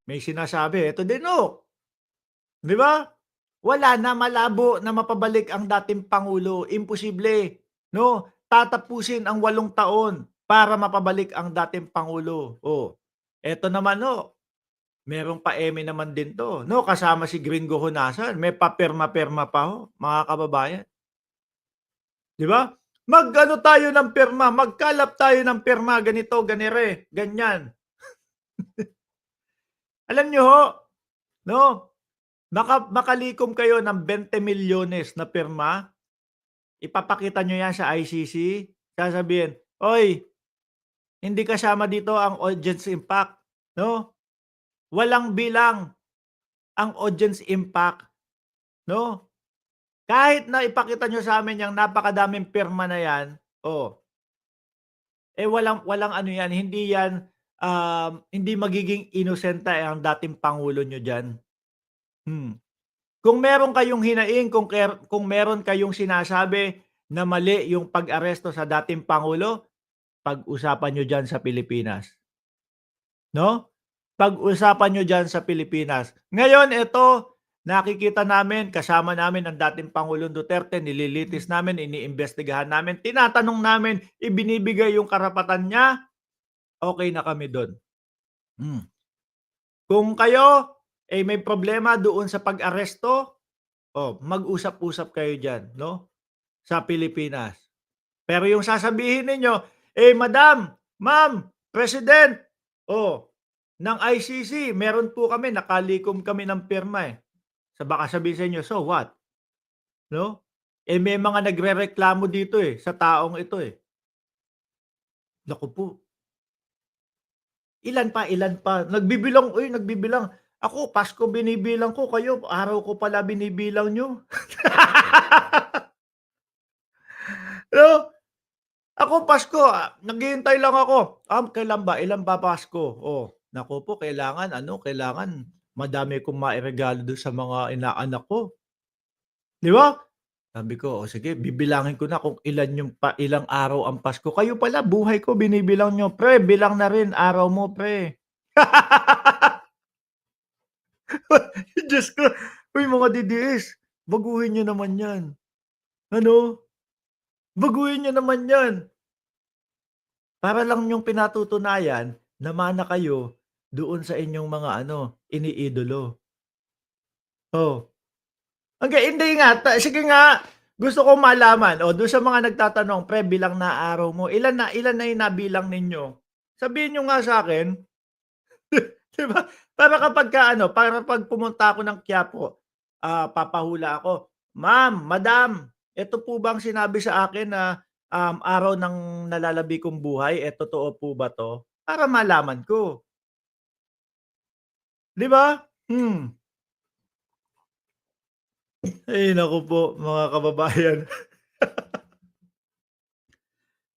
may sinasabi, eto din, oh, 'di ba? Wala na, malabo na mapabalik ang dating pangulo, imposible, 'no? Tatapusin ang 8 taon para mapabalik ang dating pangulo. Oh, eto naman, oh, merong pa-eme naman din 'to, 'no, kasama si Gringo Honasan, may papirma-pirma pa ho, mga kababayan, 'di ba? Mag-ano tayo ng pirma, magkalap tayo ng pirma, ganito, ganire, ganyan. Alam niyo ho, 'no, makalikom kayo ng 20 milyones na pirma, ipapakita niyo 'yan sa ICC, sasabihin, "Hoy, hindi kasama dito ang audience impact," 'no? Walang bilang ang audience impact, 'no? Kahit na ipakita niyo sa'min yang napakadaming pirma na 'yan, oh, walang walang ano 'yan, hindi 'yan, hindi magiging inosente ang dating pangulo niyo diyan. Hmm. Kung meron kayong hinaing, kung meron kayong sinasabi na mali yung pag-aresto sa dating pangulo, pag-usapan niyo diyan sa Pilipinas, 'no? Pag-usapan niyo diyan sa Pilipinas. Ngayon ito, nakikita namin, kasama namin ang dating Pangulong Duterte, nililitis namin, iniimbestigahan namin, tinatanong namin, ibinibigay yung karapatan niya, okey na kami dun. Hmm. Kung kayo, may problema doon sa pag-aresto, mag-usap-usap kayo diyan, 'no, sa Pilipinas. Pero yung sasabihin ninyo, "Madam, ma'am, president, ng ICC meron po kami, nakalikom kami ng pirma, eh." Baka sabihin sa inyo, "So what?" 'No? May mga nagrereklamo dito, sa taong ito, eh. Naku po, ilan pa, nagbibilang. Ako Pasko binibilang ko, kayo araw ko pala binibilang niyo. 'No? Ako Pasko, naghihintay lang ako. Kailan ba, ilan ba Pasko? Naku po, kailangan madami kong mairegalo dun sa mga inaanak ko, 'di ba? Sabi ko, "O sige, bibilangin ko na kung ilang araw ang Pasko. Kayo pala buhay ko binibilang niyo, pre bilang na rin araw mo pre." Diyos ko, uy mga DDS, baguhin niyo naman 'yan. Ano, baguhin niyo naman 'yan. Para lang niyong pinatutunayan na mana kayo doon sa inyong mga ano, iniidolo. Oh, hindi nga, sige nga, gusto kong malaman, dun sa mga nagtatanong, "Pre, bilang na araw mo, ilan na yung nabilang ninyo?" Sabihin niyo nga sa'kin, 'di ba? Para 'pag pumunta ako ng Quiapo, papahula ako, "Ma'am, madam, eto po bang sinabi sa akin na, araw ng nalalabi kong buhay, totoo po ba 'to?" Para malaman ko, 'di ba? Hmm. Ay naku po, mga kababayan.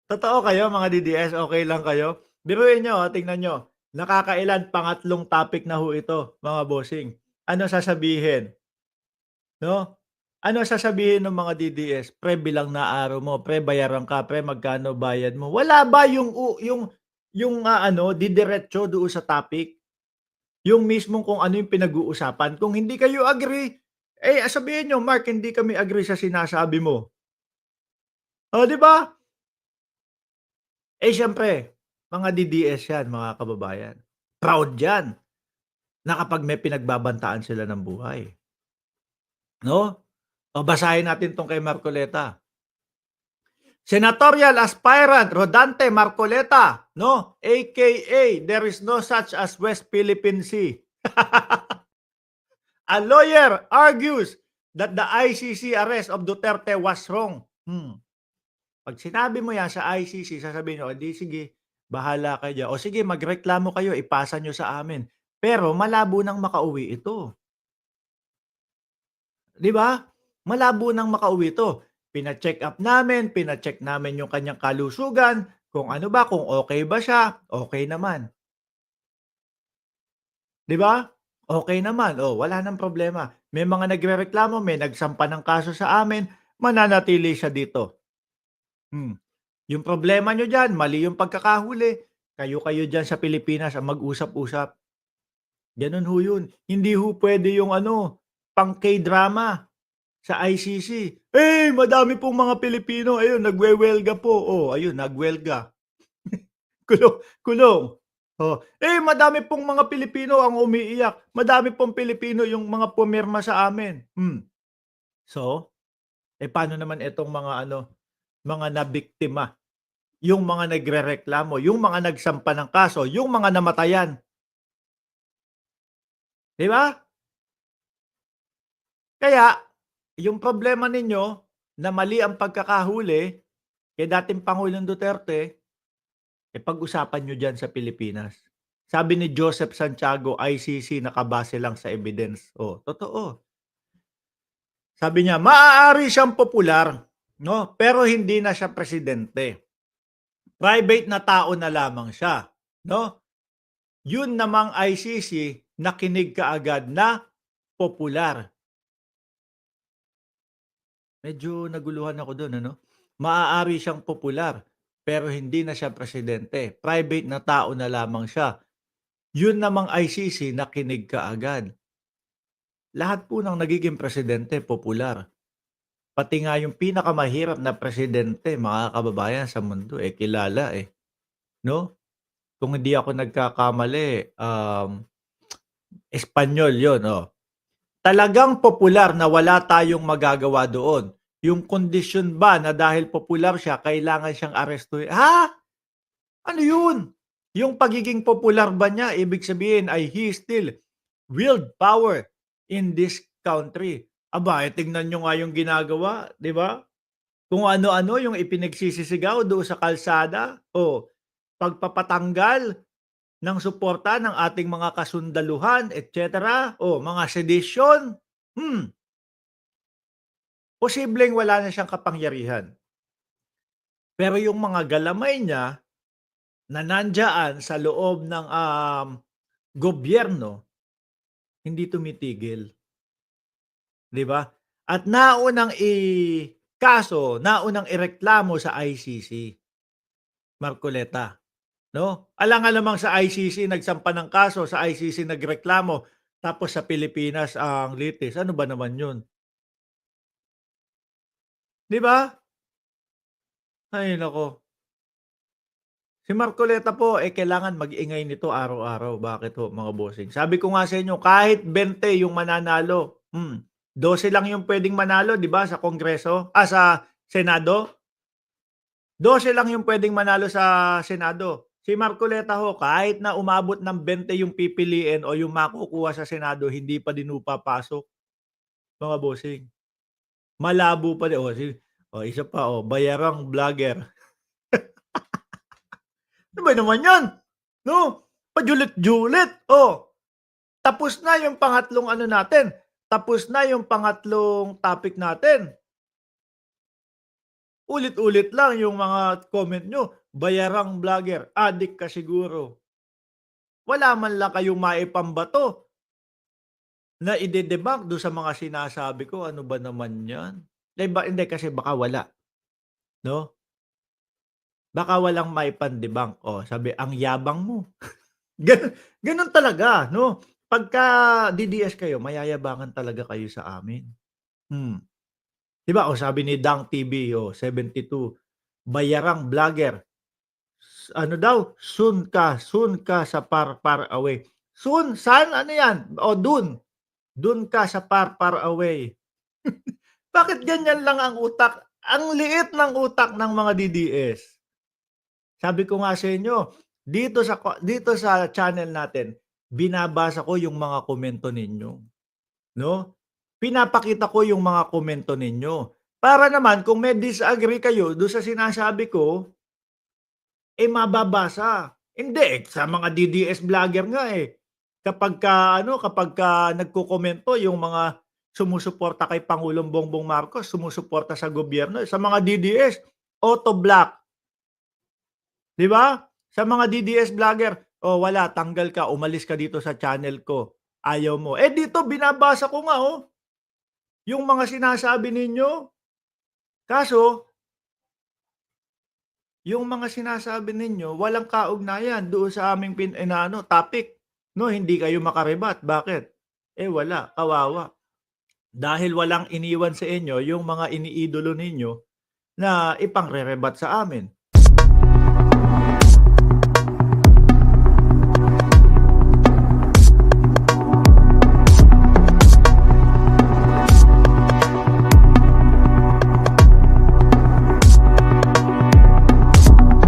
Totoo kayo mga DDS, okey lang kayo? Biruin niyo, tingnan niyo, nakakailan, pangatlong topic na ho ito, mga bossing. Ano sasabihin, 'no? Ano sasabihin ng mga DDS, "Pre, bilang na araw mo, pre bayaran ka, pre magkano bayad mo?" Wala ba yung didiretso doon sa topic? Yung mismong kung ano yung pinag-uusapan. Kung hindi kayo agree, sabihin niyo, "Mark, hindi kami agree sa sinasabi mo." Oh, 'di ba? Siyempre, mga DDS 'yan, mga kababayan. Proud 'yan na kapag may pinagbabantaan sila ng buhay, 'no? Basahin natin 'tong kay Marcoleta. Senatorial aspirant Rodante Marcoleta, 'no, AKA there is no such as West Philippine Sea. A lawyer argues that the ICC arrest of Duterte was wrong. 'Pag sinabi mo 'yan sa ICC, sasabihin niyo, "O di sige, bahala kayo diyan. O sige, magreklamo kayo, ipasa niyo sa amin." Pero malabo nang makauwi ito, 'di ba? Malabo nang makauwi ito. Pina-check-up namin, pina-check namin yung kanyang kalusugan, kung ano ba, kung okey ba siya, okey naman, 'di ba? Okey naman, wala ng problema. May mga nagrereklamo, may nagsampa ng kaso sa amin, mananatili siya dito. Hmm. Yung problema niyo diyan, mali yung pagkakahuli, kayo-kayo diyan sa Pilipinas ang mag-usap-usap. Gano'n ho 'yun. Hindi ho puwede yung ano, pang K-drama sa ICC. "Eh, madami pong mga Pilipino, ayun nagwewelga po." Oh, ayun nagwelga, kulong. Oh, "Eh, madami pong mga Pilipino ang umiiyak, madami pong Pilipino yung mga pumirma sa amin." So, paano naman itong mga ano, mga nabiktima, yung mga nagrereklamo, yung mga nagsampa ng kaso, yung mga namatayan, 'di ba? Kaya yung problema ninyo na mali ang pagkakahuli kay dating Pangulong Duterte, pag-usapan niyo diyan sa Pilipinas. Sabi ni Joseph Santiago, ICC nakabase lang sa evidence. Oh, totoo. Sabi niya, maaari siyang popular, 'no, pero hindi na siya presidente. Private na tao na lamang siya, 'no? Yun namang ICC nakinig kaagad na popular. Medyo naguluhan ako dun ano. Maaari siyang popular, pero hindi na siya presidente. Private na tao na lamang siya. Yun namang ICC nakinig kaagad. Lahat po ng nagiging presidente popular. Pati nga yung pinakamahirap na presidente, mga kababayan, sa mundo, kilala, 'no? Kung hindi ako nagkakamali, Espanyol yun, oh. Talagang popular na wala tayong magagawa doon. Yung kondisyon ba na dahil popular siya kailangan siyang arestuhin, ha? Ano yun? Yung pagiging popular ba niya ibig sabihin ay he still wield power in this country. Aba, tignan niyo nga yung ginagawa, 'di ba? Kung ano-ano yung ipinagsisisigaw doon sa kalsada, o pagpapatanggal ng suporta ng ating mga kasundaluhan et cetera, o mga sedition. Hmm. Posibleng wala na siyang kapangyarihan. Pero yung mga galamay niya na nandiyaan sa loob ng, gobyerno, hindi tumitigil, 'di ba? At naunang ireklamo sa ICC, Marcoleta, 'no? Alangan namang sa ICC nagsampa ng kaso, sa ICC nagreklamo, tapos sa Pilipinas ang litis, ano ba naman yun, 'di ba? Ay naku. Si Marcoleta po, kailangan mag-ingay nito araw-araw. Bakit ho, mga bossing? Sabi ko nga sa inyo, kahit 20 yung mananalo, 12 lang yung puwedeng manalo, 'di ba, sa Kongreso, sa Senado? 12 lang yung puwedeng manalo sa Senado. Si Marcoleta ho, kahit na umabot ng 20 yung pipiliin o yung makukuha sa Senado, hindi pa din ho papasok, mga bossing. Malabo pa din. Isa pa, bayarang vlogger. Ano ba naman 'yan, 'no? Pajulit-julit, tapos na yung pangatlong ano natin, tapos na yung pangatlong topic natin. Ulit-ulit lang yung mga comment niyo, bayarang vlogger, adik ka siguro. Wala man lang kayong maipambato na ide-debunk dun sa mga sinasabi ko, ano ba naman 'yan? 'Di ba hindi kasi baka wala, 'no? Baka walang maipandebunk, sabi, "Ang yabang mo." Gano'n talaga, 'no? Pagka DDS kayo, mayayabangan talaga kayo sa amin. Hmm. 'Di ba, sabi ni Dang TV, 72, bayarang vlogger, ano daw, soon ka sa far, far away." Soon, saan, ano 'yan? Dun ka sa far, far away. Bakit ganyan lang ang utak? Ang liit ng utak ng mga DDS. Sabi ko nga sa inyo, dito sa channel natin, binabasa ko yung mga komento ninyo, 'no? Pinapakita ko yung mga komento ninyo. Para naman kung may disagree kayo dun sa sinasabi ko, mababasa. Hindi, sa mga DDS vlogger nga, kapagka nagkokomento yung mga sumusuporta kay Pangulong Bongbong Marcos, sumusuporta sa gobyerno, sa mga DDS, auto block, 'di ba? Sa mga DDS vlogger, "Oh, wala, tanggal ka, umalis ka dito sa channel ko, ayaw mo." Dito binabasa ko nga, yung mga sinasabi ninyo. Kaso, yung mga sinasabi ninyo walang kaugnayan doon sa aming inaano, topic. 'no, hindi kayo maka-rebut. Bakit? Eh, wala, kawawa. Dahil walang iniwan sa inyo yung mga iniidolo ninyo na ipangre-rebut sa amin.